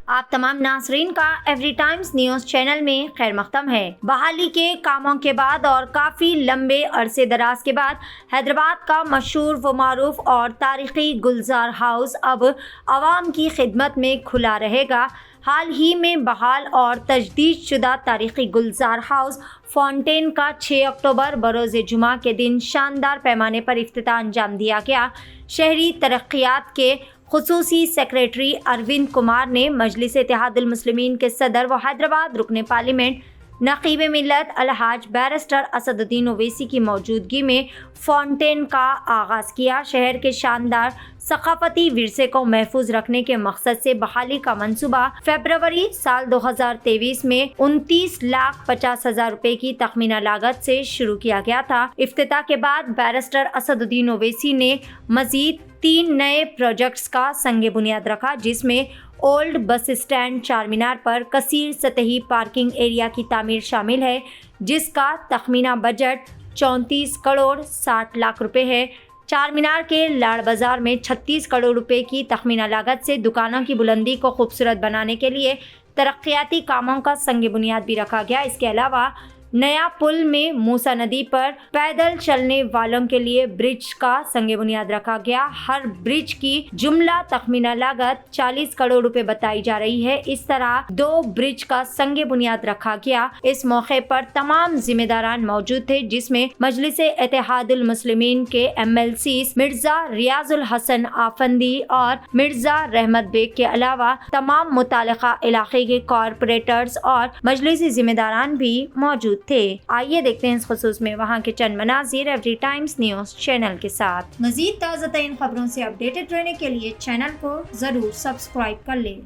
آپ تمام ناظرین کا ایوری ٹائمز نیوز چینل میں خیر مقدم ہے۔ بحالی کے کاموں کے بعد اور کافی لمبے عرصے دراز کے بعد حیدرآباد کا مشہور و معروف اور تاریخی گلزار ہاؤس اب عوام کی خدمت میں کھلا رہے گا۔ حال ہی میں بحال اور تجدید شدہ تاریخی گلزار ہاؤس فاؤنٹین کا 6 اکتوبر بروز جمعہ کے دن شاندار پیمانے پر افتتاح انجام دیا گیا۔ شہری ترقیات کے خصوصی سیکریٹری اروند کمار نے مجلس اتحاد المسلمین کے صدر و حیدرآباد رکن پارلیمنٹ نقیب ملت الحاج بیرسٹر اسد الدین اویسی کی موجودگی میں فاؤنٹین کا آغاز کیا۔ شہر کے شاندار ثقافتی ورثے کو محفوظ رکھنے کے مقصد سے بحالی کا منصوبہ فروری سال 2023 میں 29,50,000 روپے کی تخمینہ لاگت سے شروع کیا گیا تھا۔ افتتاح کے بعد بیرسٹر اسد الدین اویسی نے مزید 3 نئے پروجیکٹس کا سنگ بنیاد رکھا، جس میں اولڈ بس اسٹینڈ چار مینار پر کثیر سطحی پارکنگ ایریا کی تعمیر شامل ہے، جس کا تخمینہ بجٹ 34 کروڑ 60 لاکھ روپے ہے۔ چار مینار کے لاڑ بازار میں 36 کروڑ روپے کی تخمینہ لاگت سے دکانوں کی بلندی کو خوبصورت بنانے کے لیے ترقیاتی کاموں کا سنگ بنیاد بھی رکھا گیا۔ اس کے علاوہ نیا پل میں موسیٰ ندی پر پیدل چلنے والوں کے لیے برج کا سنگ بنیاد رکھا گیا۔ ہر برج کی جملہ تخمینہ لاگت 40 کروڑ روپے بتائی جا رہی ہے۔ اس طرح 2 برج کا سنگ بنیاد رکھا گیا۔ اس موقع پر تمام ذمہ داران موجود تھے، جس میں مجلس اتحاد المسلمین کے MLCs مرزا ریاض الحسن آفندی اور مرزا رحمت بیگ کے علاوہ تمام متعلقہ علاقے کے کارپوریٹرز اور مجلسی ذمہ داران بھی موجود تھے۔ آئیے دیکھتے ہیں اس خصوص میں وہاں کے چند مناظر ایوری ٹائمز نیوز چینل کے ساتھ۔ مزید تازہ ترین خبروں سے اپڈیٹڈ رہنے کے لیے چینل کو ضرور سبسکرائب کر لیں۔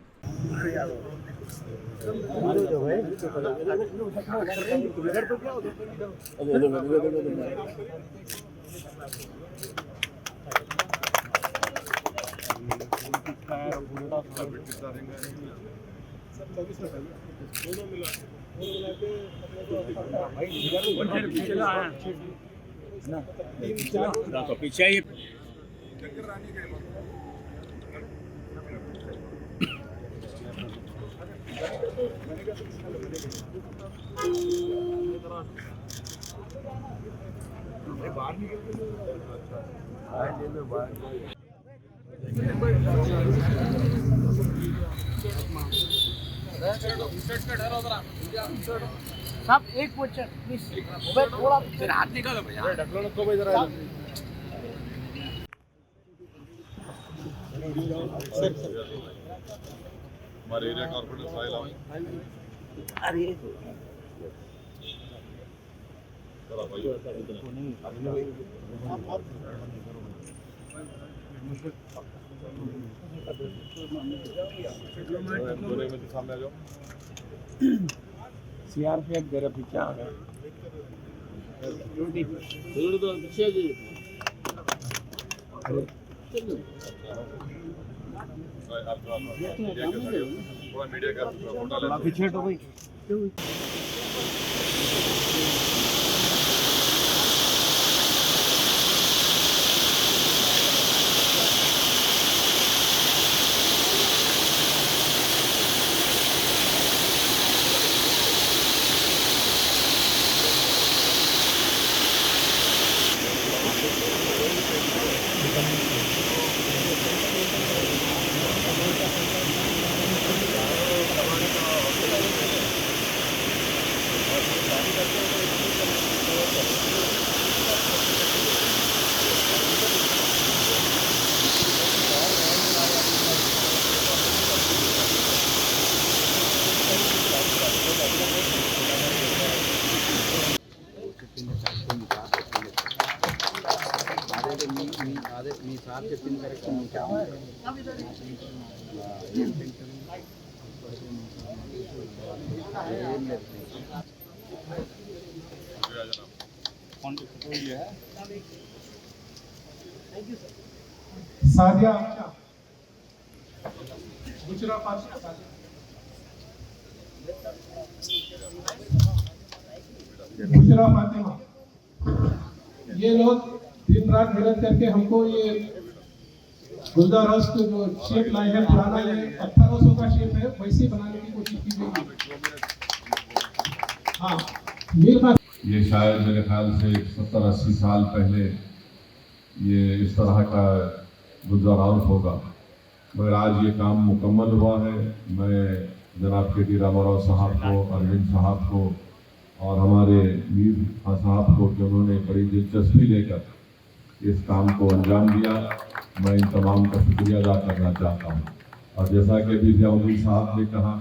صاحب ایک کوچر پلیز تھوڑا ہاتھ نکالو بھائی ڈھکلو رکھو بھائی ذرا ہمارے ایریا کارپوریٹر فائل آئیں ارے ذرا بھائی سامنے آ جاؤ۔ CRPF دے رہا پیچھے آ گیا پیچھے تو بھائی سادیہ گجرا فاطمہ، یہ لوگ دن رات محنت کر کے ہم کو یہ गुलजार हंस जो शेप लाए हैं पुराना, ये 1800 का शेप है, वैसे बनाने की कोशिश की गई। हाँ, मीर खान ये शायद मेरे ख्याल से 70-80 साल पहले ये इस तरह का गुलजार हाउस होगा, मगर आज ये काम मुकम्मल हुआ है। मैं जनाब के रामाराव साहब को, अरविंद साहब को और हमारे मीर खान साहब को कि उन्होंने बड़ी दिलचस्पी लेकर इस काम को अंजाम दिया, मैं इन तमाम का शुक्रिया अदा करना चाहता हूँ। और जैसा कि अभी ज़ियाउद्दीन साहब ने कहा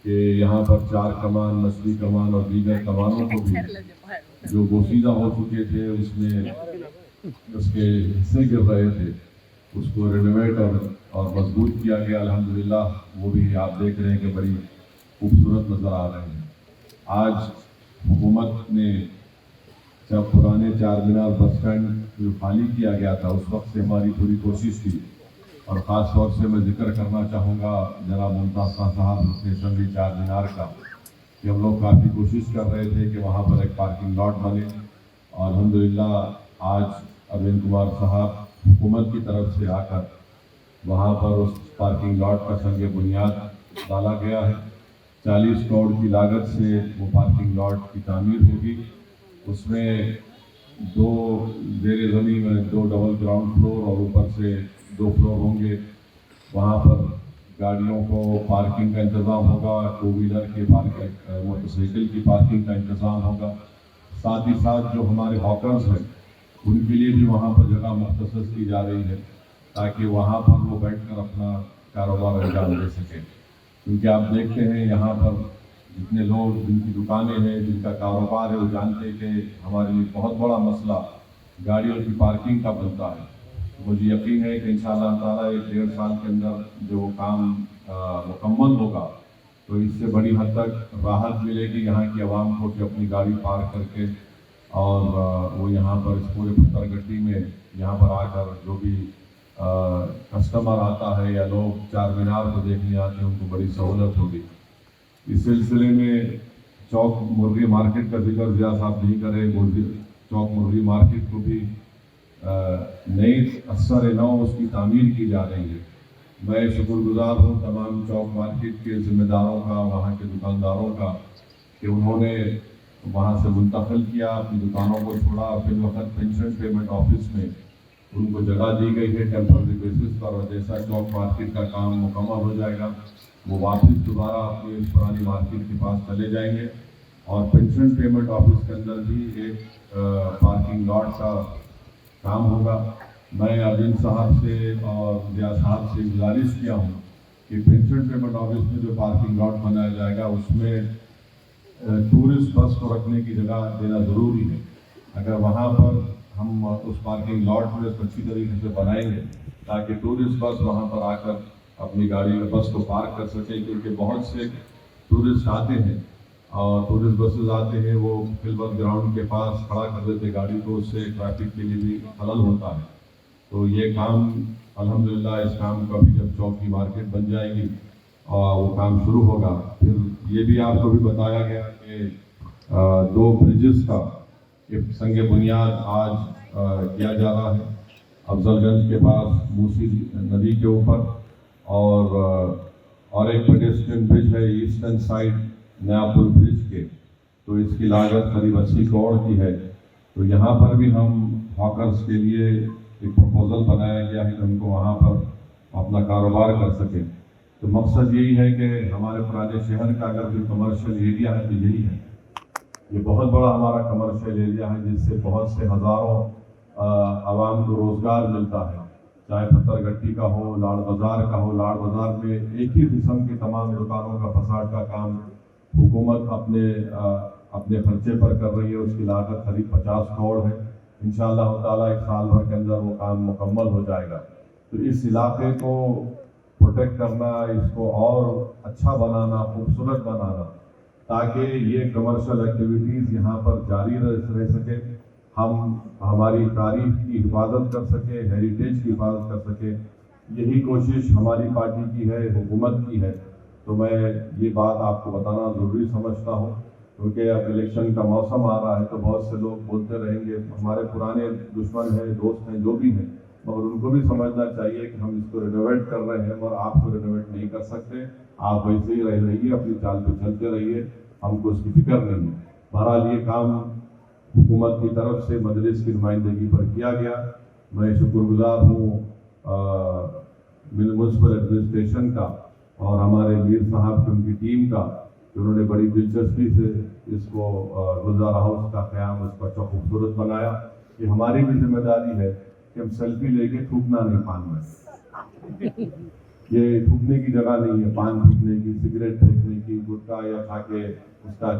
कि यहाँ पर 4 कमान, मछली कमान और दीगर कमानों को भी जो बोसीदा हो चुके थे, उसमें उसके हिस्से गिर रहे थे, उसको रेनोवेट और मजबूत किया गया। अल्हम्दुलिल्लाह वो भी आप देख रहे हैं कि बड़ी खूबसूरत नज़र आ रहे हैं। आज हुकूमत ने जब पुराने चार मीनार बस स्टैंड जो खाली किया गया था, उस वक्त से हमारी पूरी कोशिश थी, और ख़ास तौर से मैं जिक्र करना चाहूँगा जनाब मुमताज़ खान साहब असेंबली चार मीनार का, कि हम लोग काफ़ी कोशिश कर रहे थे कि वहाँ पर एक पार्किंग लॉट बने। और अल्हम्दुलिल्लाह आज अरविंद कुमार साहब हुकूमत की तरफ से आकर वहाँ पर उस पार्किंग लॉट का संग बुनियाद डाला गया है। 40 करोड़ की लागत से वो पार्किंग लॉट की तामीर होगी। उसमें 2 ज़ेर ज़मीन में 2 डबल ग्राउंड फ्लोर और ऊपर से 2 फ्लोर होंगे। वहाँ पर गाड़ियों को पार्किंग का इंतज़ाम होगा, 2 व्हीलर के पार्किंग, मोटरसाइकिल की पार्किंग का इंतज़ाम होगा। साथ ही साथ जो हमारे हॉकर्स हैं उनके लिए भी वहाँ पर जगह मुख्तसस की जा रही है, ताकि वहाँ पर वो बैठकर अपना कारोबार अंजाम दे सकें। क्योंकि आप देखते हैं यहाँ पर जितने लोग जिनकी दुकानें हैं, जिनका कारोबार है, वो जानते हैं कि हमारे लिए बहुत बड़ा मसला गाड़ियों की पार्किंग का बनता है। मुझे यकीन है कि इंशाअल्लाह ताला 1-1.5 साल के अंदर जो काम मुकम्मल होगा तो इससे बड़ी हद तक राहत मिलेगी यहाँ की आवाम को कि अपनी गाड़ी पार्क करके और वो यहाँ पर इस पूरे पत्थरगट्टी में यहाँ पर आकर जो भी कस्टमर आता है या लोग चार मीनार को देखने आते हैं, उनको बड़ी सहूलत होगी। इस सिलसिले में चौक मुर्गी मार्केट का जिक्र ज़िया साहब नहीं करें। चौक मुर्गी मार्केट को भी नई असर नौ उसकी तामीर की जा रही है। मैं शुक्रगुजार हूँ तमाम चौक मार्केट के ज़िम्मेदारों का, वहाँ के दुकानदारों का, कि उन्होंने वहाँ से मुंतकिल किया, अपनी दुकानों को छोड़ा। फिर वक्त पेंशन पेमेंट ऑफिस में उनको जगह दी गई है टेम्पररी बेसिस पर, और जैसा चौक मार्केट का काम मुकम्मल हो जाएगा वो वापस दोबारा अपनी इस पुरानी मार्केट के पास चले जाएंगे। और पेंशन पेमेंट ऑफिस के अंदर भी एक पार्किंग लॉट का काम होगा। मैं अरविंद साहब से और ज़िया साहब से गुजारिश किया हूँ कि पेंशन पेमेंट ऑफिस में जो पार्किंग लॉट बनाया जाएगा उसमें टूरिस्ट बस को रखने की जगह देना ज़रूरी है। अगर वहाँ पर हम उस पार्किंग लॉट में अच्छी तरीके से बनाएंगे ताकि टूरिस्ट बस वहाँ पर आकर अपनी गाड़ी में बस को पार्क कर सके, क्योंकि बहुत से टूरिस्ट आते हैं और टूरिस्ट बसेस आते हैं, वो फिल्बर ग्राउंड के पास खड़ा कर देते गाड़ी को, उससे ट्रैफिक के लिए भी खलल होता है। तो ये काम अल्हम्दुलिल्लाह इस काम का भी जब चौक की मार्केट बन जाएगी और वो काम शुरू होगा, फिर ये भी आपको भी बताया गया कि 2 ब्रिजेस का संग बुनियाद आज किया जा रहा है। अफजलगंज के पास मूसी नदी के ऊपर और एक पेडेस्ट्रियन ब्रिज है ईस्टर्न साइड नया पुल ब्रिज के, तो इसकी लागत करीब 80 करोड़ की है। तो यहाँ पर भी हम हॉकर्स के लिए एक प्रपोजल बनाया गया है कि उनको वहाँ पर अपना कारोबार कर सकें। तो मकसद यही है कि हमारे पुराने शहर का अगर कोई कमर्शियल एरिया है तो यही है। ये बहुत बड़ा हमारा कमर्शियल एरिया है जिससे बहुत से हज़ारों आवाम को रोज़गार मिलता है, चाहे पत्थरगट्टी का हो, लाड़ बाज़ार का हो। लाड़ बाज़ार में एक ही किस्म के तमाम दुकानों का फसाड का काम हुकूमत अपने खर्चे पर कर रही है, उसकी लागत करीब 50 करोड़ है। इंशाअल्लाह ताला 1 साल भर के अंदर वो काम मुकम्मल हो जाएगा। तो इस इलाके को प्रोटेक्ट करना, इसको और अच्छा बनाना, खूबसूरत बनाना, ताकि ये कमर्शियल एक्टिविटीज़ यहाँ पर जारी रह सके, हम हमारी तारीख की हिफाजत कर सके, हेरिटेज की हिफाजत कर सके। यही कोशिश हमारी पार्टी की है, हुकूमत की है। तो मैं ये बात आपको बताना ज़रूरी समझता हूँ, क्योंकि अब इलेक्शन का मौसम आ रहा है तो बहुत से लोग बोलते रहेंगे, हमारे पुराने दुश्मन हैं, दोस्त हैं, जो भी हैं, मगर उनको भी समझना चाहिए कि हम इसको रिनोवेट कर रहे हैं और आप तो रिनोवेट नहीं कर सकते, आप वैसे ही रहिए, अपनी चाल पे चलते रहिए, हमको उसकी फिक्र नहीं है। बहरहाल ये काम हुकूमत की तरफ से मजलिस की नुमाइंदगी पर किया गया। मैं शुक्रगुजार हूँ म्यूनिसिपल एडमिनिस्ट्रेशन का और हमारे मीर साहब की उनकी टीम का, कि उन्होंने बड़ी दिलचस्पी से इसको गुलजार हाउस का क़याम इसको अच्छा खूबसूरत बनाया। ये हमारी भी जिम्मेदारी है कि हम सेल्फी लेके थूकना नहीं पान में। ये थूकने की जगह नहीं है, पान थूकने की, सिगरेट फेंकने की, गुटखा या खा के उसका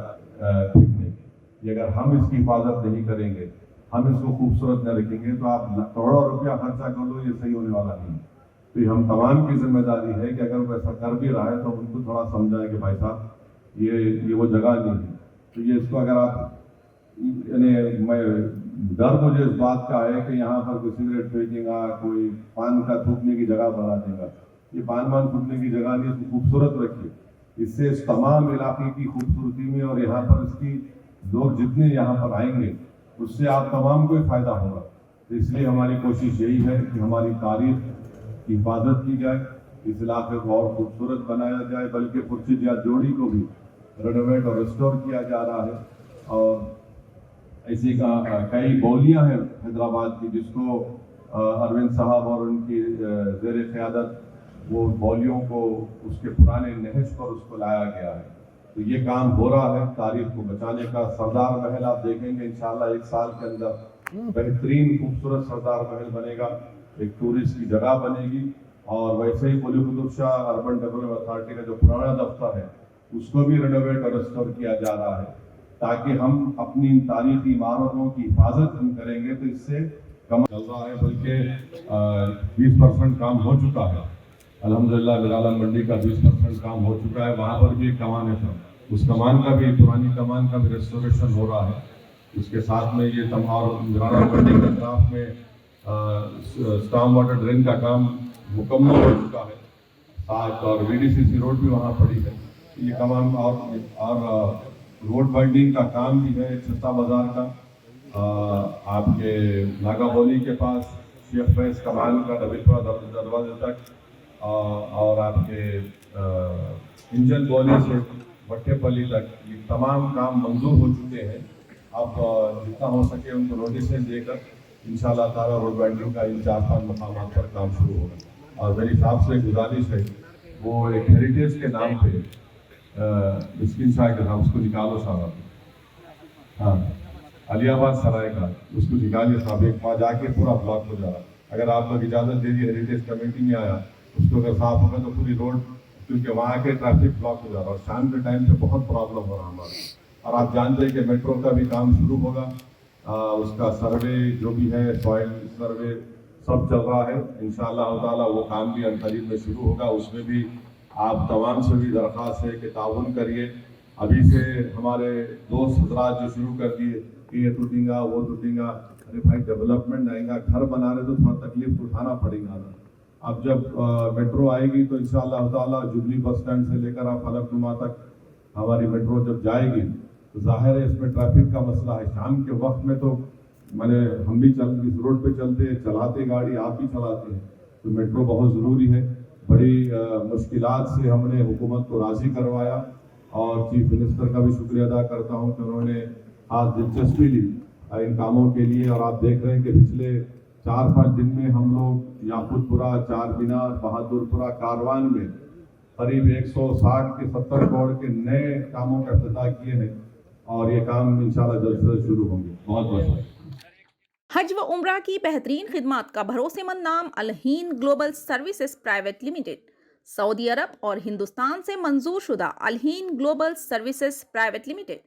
फेंकने की। ये अगर हम इसकी हिफाजत नहीं करेंगे, हम इसको खूबसूरत न रखेंगे, तो आप करोड़ों रुपया खर्चा कर लो, ये सही होने वाला नहीं। तो ये हम तमाम की जिम्मेदारी है कि अगर वो ऐसा कर भी रहा है तो उनको थोड़ा समझाएं कि भाई साहब ये वो जगह नहीं है। तो ये इसको अगर आप मैं डर मुझे इस बात का है कि यहाँ पर कोई सिगरेट फेंकेगा, कोई पान का थूकने की जगह बना देगा। ये पान थूकने की जगह नहीं, इसको खूबसूरत रखिए। इससे इस तमाम इलाके की खूबसूरती में और यहाँ पर इसकी लोग जितने यहाँ पर आएंगे उससे आप तमाम को फ़ायदा होगा। तो इसलिए हमारी कोशिश यही है कि हमारी तारीख की हिफाजत की जाए, इस इलाके को और खूबसूरत बनाया जाए, बल्कि पुरचित या जोड़ी को भी रेनोवेट और रिस्टोर किया जा रहा है। और ऐसी कई बोलियां हैं हैदराबाद की जिसको अरविंद साहब और उनकी ज़ेर क़यादत वो बोलियों को उसके पुराने नहज पर उसको लाया गया है। तो ये काम हो रहा है तारीख को बचाने का। सरदार महल आप देखेंगे इंशाल्लाह 1 साल के अंदर बेहतरीन खूबसूरत सरदार महल बनेगा, एक टूरिस्ट की जगह बनेगी। और वैसे ही Quli Qutub Shah urban development authority का जो पुराना दफ्तर है उसको भी रेनोवेट और रिस्टोर किया जा रहा है, ताकि हम अपनी तारीखी इमारतों की हिफाजत हम करेंगे तो इससे कम चल रहा है, बल्कि 20% काम हो चुका है। अल्हम्दुलिल्लाह मिराला मंडी का 20% काम हो चुका है। वहाँ पर भी एक कमान है, उस कमान का भी, पुरानी कमान का भी रेस्टोरेशन हो रहा है। उसके साथ में ये और मिराला मंडी के अतराफ में स्टॉर्म वाटर ड्रेन का काम मुकम्मल हो चुका है, साथ और VDCC रोड भी वहाँ पड़ी है। ये कमान और रोड वाइडनिंग का काम भी है छत्ता बाजार का, आपके नागाबोली के पास शेख फैज कमान का नबीलपुरा दरवाजे तक, और आपके इंजन बोली से भट्टेपल्ली तक ये तमाम काम मंजूर हो चुके हैं। अब जितना हो सके उनको नोटिस देकर इंशाअल्लाह ताला रोड वाइडनिंग का इन 4-5 मकामात पर काम शुरू होगा। और मेरी साहब से गुजारिश है, वो एक हेरिटेज के नाम पे मिस्किन शाह के नाम उसको निकालो साहब, हाँ अलियाबाद सराय का उसको निकालिए साहब, एक वहाँ जाके पूरा ब्लॉक हो जा रहा। अगर आप लोग इजाज़त दे दी, हेरिटेज कमेटी में आया, उसको अगर साफ होगा तो पूरी रोड, क्योंकि वहाँ के ट्रैफिक ब्लॉक हो जा रहा है और शाम के टाइम पे बहुत प्रॉब्लम हो रहा है हमारा। और आप जानते हैं कि मेट्रो का भी काम शुरू होगा, उसका सर्वे जो भी है, सॉइल सर्वे सब चल रहा है। इंशाअल्लाह ताला वो काम भी अनकरीब में शुरू होगा। उसमें भी आप तमाम से भी दरख्वास्त है कि ताउन करिए। अभी से हमारे दोस्त हजरात जो शुरू कर दिए कि ये टूटेगा वो टूटेगा, अरे भाई डेवलपमेंट आएगा, घर बना रहे तो थोड़ा तकलीफ तो उठाना पड़ेगा ना। अब जब मेट्रो आएगी तो इंशाअल्लाह ताला जुबली बस स्टैंड से लेकर आप फलकनुमा तक हमारी मेट्रो जब जाएगी तो जाहिर है इसमें ट्रैफिक का मसला है। शाम के वक्त में तो हम भी इस रोड पे चलाते गाड़ी, आप भी चलाते हैं, तो मेट्रो बहुत ज़रूरी है। बड़ी मुश्किलात से हमने हुकूमत को राज़ी करवाया और चीफ मिनिस्टर का भी शुक्रिया अदा करता हूँ कि उन्होंने आज दिलचस्पी ली इन कामों के लिए। और आप देख रहे हैं कि पिछले 4-5 दिन में हम लोग याकूतपुरा, चार मीनार, बहादुरपुरा, कारवान में करीब 160 के 70 करोड़ के नए कामों का इफ्तिताह किए हैं और ये काम इंशाल्लाह जल्द से जल्द शुरू होंगे। बहुत बहुत हज व उम्रा की बेहतरीन खिदमात का भरोसेमंद नाम Alheen global services private limited, सऊदी अरब और हिंदुस्तान से मंजूर शुदा Alheen global services private limited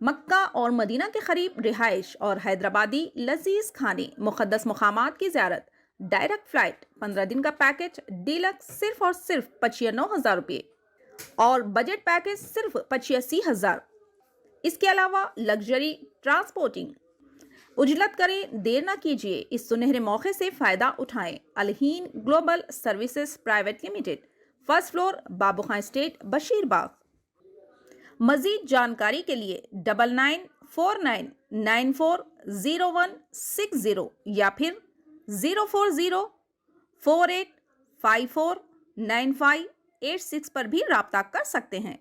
मक्का और मदीना के करीब रिहाइश और हैदराबादी लजीज खाने, मुक़द्दस मुक़ामात की ज़ियारत, डायरेक्ट फ़्लाइट, 15 दिन का पैकेज डीलक्स सिर्फ और सिर्फ 85,000 रुपये और बजट पैकेज सिर्फ 85,000। इसके अलावा लग्जरी ट्रांसपोर्टिंग। उजलत करें, देर ना कीजिए, इस सुनहरे मौके से फ़ायदा उठाएं। Alheen global services private limited, first floor, Babu Khan estate, Basheerbagh. मज़ीद जानकारी के लिए 9949940160 या फिर 04048549586 پر بھی رابطہ کر سکتے ہیں۔